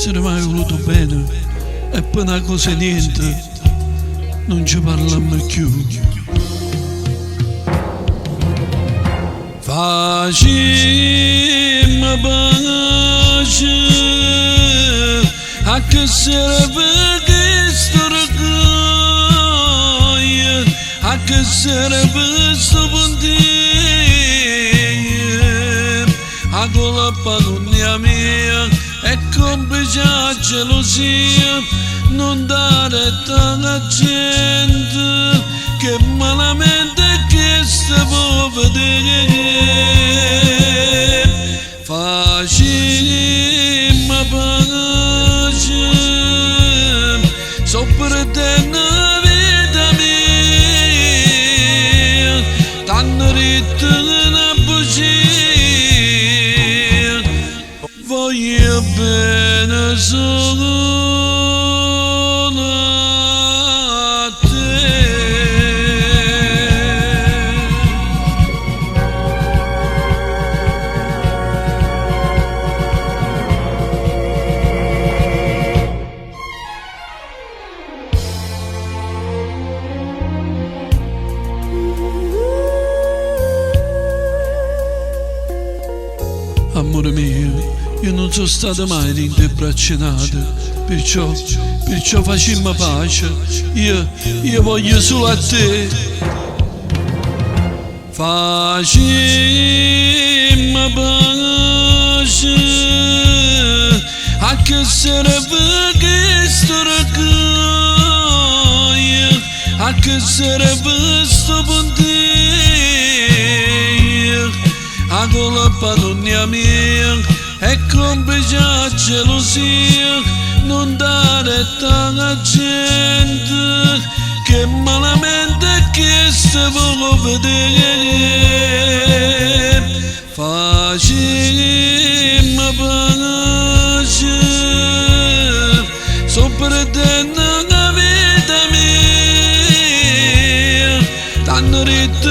se ne è mai voluto bene e poi una cosa e niente, non ci parliamo più. Facciamo pace a che serve questo raccoglie, a che serve sto ponte, a colpa l'unia mia e complice a gelosia, non dare tanta gente che malamente che si può vedere. Facciamo pace sopra te una vita mia, t'hanno detto una bugia, voglio bene solo a te. Amore mio, io non sono stato mai rindebracciato, perciò facciamo pace, io voglio solo a te. Facciamo pace, a che serve questo raccoglie, a che serve sto ponte, a colpa l'unia mia e complice a gelosia, non dare tanta gente che malamente che si può vedere. Facciamo pace sopra te una vita mia, t'hanno detto